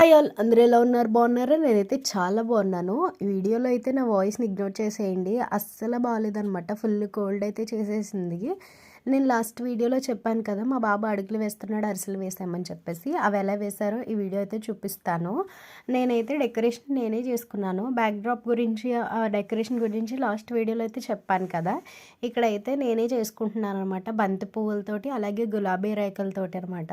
Hi all, అందరూ ఎలా ఉన్నారు? బాగున్నారా? నేనైతే చాలా బాగున్నాను. ఈ వీడియోలో అయితే నా వాయిస్ని ఇగ్నోర్ చేసేయండి. అస్సలు బాగాలేదనమాట. ఫుల్ కోల్డ్ అయితే చేసేసింది. నేను లాస్ట్ వీడియోలో చెప్పాను కదా, మా బాబు అడుగులు వేస్తున్నాడు, అరిసెలు వేసామని చెప్పేసి. అవి ఎలా వేశారో ఈ వీడియో అయితే చూపిస్తాను. నేనైతే డెకరేషన్ నేనే చేసుకున్నాను. బ్యాక్ డ్రాప్ గురించి, డెకరేషన్ గురించి లాస్ట్ వీడియోలో అయితే చెప్పాను కదా. ఇక్కడైతే నేనే చేసుకుంటున్నాను అనమాట. బంతి పువ్వులతోటి, అలాగే గులాబీ రేఖలతోటి అనమాట.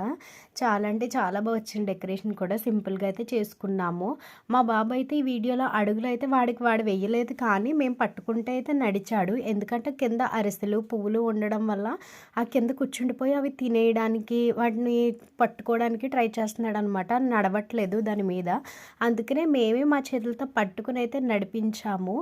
చాలా అంటే చాలా బాగా వచ్చింది డెకరేషన్ కూడా. సింపుల్గా అయితే చేసుకున్నాము. మా బాబు అయితే ఈ వీడియోలో అడుగులు అయితే వాడు వేయలేదు, కానీ మేము పట్టుకుంటే అయితే నడిచాడు. ఎందుకంటే కింద అరిసెలు పువ్వులు ఉండడం వల్ల ఆ కింద కూర్చుండిపోయి అవి తినేయడానికి, వాటిని పట్టుకోవడానికి ట్రై చేస్తున్నాడు అనమాట. నడవట్లేదు దాని మీద. అందుకనే మేమే మా చేతులతో పట్టుకుని అయితే నడిపించాము.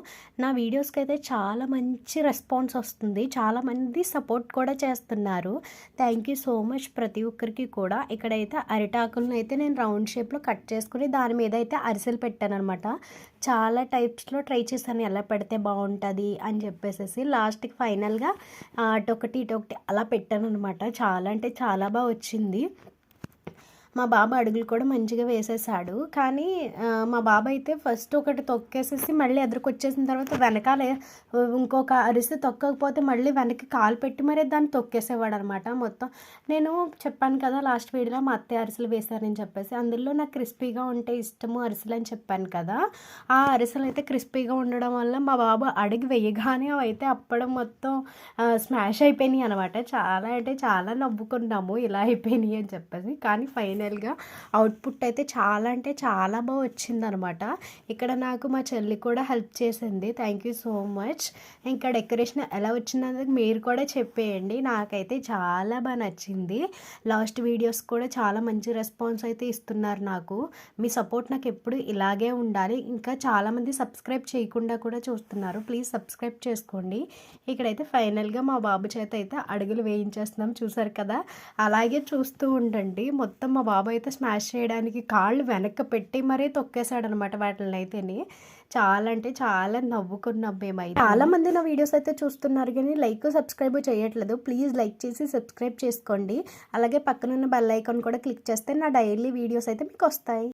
నా వీడియోస్కి అయితే చాలా మంచి రెస్పాన్స్ వస్తుంది. చాలామంది సపోర్ట్ కూడా చేస్తున్నారు. థ్యాంక్ యూ సో మచ్ ప్రతి ఒక్కరికి కూడా. ఇక్కడైతే అరిటాకులను అయితే నేను రౌండ్ షేప్లో కట్ చేసుకుని దాని మీద అయితే అరిసెలు పెట్టాను అనమాట. చాలా టైప్స్లో ట్రై చేశాను, ఎలా పెడితే బాగుంటుంది అని చెప్పేసి. లాస్ట్కి ఫైనల్గా అటొకటి ఇటొకటి అలా పెట్టాను అనమాట. చాలా అంటే చాలా బాగా వచ్చింది. మా బాబు అడుగులు కూడా మంచిగా వేసేసాడు. కానీ మా బాబు అయితే ఫస్ట్ ఒకటి తొక్కేసేసి మళ్ళీ ఎదురుకొచ్చేసిన తర్వాత వెనకాలే ఇంకొక అరిసి తొక్కకపోతే మళ్ళీ వెనక్కి కాలు పెట్టి మరీ దాన్ని తొక్కేసేవాడు అనమాట. మొత్తం నేను చెప్పాను కదా లాస్ట్ వీడియోలో మా అత్తయ్య అరిసెలు వేశారని చెప్పేసి. అందులో నాకు క్రిస్పీగా ఉంటే ఇష్టము అరిసెలు అని చెప్పాను కదా. ఆ అరిసెలు అయితే క్రిస్పీగా ఉండడం వల్ల మా బాబు అడుగు వేయగానే అవైతే అప్పడం మొత్తం స్మాష్ అయిపోయినాయి అనమాట. చాలా అంటే చాలా నవ్వుకున్నాము ఇలా అయిపోయినాయి అని చెప్పేసి. కానీ ఫైనల్గా అవుట్పుట్ అయితే చాలా అంటే చాలా బాగా వచ్చిందనమాట. ఇక్కడ నాకు మా చెల్లి కూడా హెల్ప్ చేసింది. Thank you so much. ఇంకా డెకరేషన్ ఎలా వచ్చిందనేది మీరు కూడా చెప్పేయండి. నాకైతే చాలా బాగా నచ్చింది. లాస్ట్ వీడియోస్ కూడా చాలా మంచి రెస్పాన్స్ అయితే ఇస్తున్నారు నాకు. మీ సపోర్ట్ నాకు ఎప్పుడు ఇలాగే ఉండాలి. ఇంకా చాలామంది సబ్స్క్రైబ్ చేయకుండా కూడా చూస్తున్నారు. ప్లీజ్ సబ్స్క్రైబ్ చేసుకోండి. ఇక్కడైతే ఫైనల్గా మా బాబు చేత అయితే అడుగులు వేయించేస్తున్నాం, చూసారు కదా. అలాగే చూస్తూ ఉండండి. మొత్తం మా బాబు అయితే స్మాష్ చేయడానికి కాళ్ళు వెనక్కి పెట్టి మరీ తొక్కేశాడనమాట వాటిని అయితేని. చాలా అంటే చాలా నవ్వుకున్నాం మేమైతే. చాలా మంది నా వీడియోస్ అయితే చూస్తున్నారు కానీ లైక్ సబ్స్క్రైబ్ చేయట్లేదు. ప్లీజ్ లైక్ చేసి సబ్స్క్రైబ్ చేసుకోండి. అలాగే పక్కనున్న బెల్ ఐకాన్ కూడా క్లిక్ చేస్తే నా డైలీ వీడియోస్ అయితే మీకు వస్తాయి.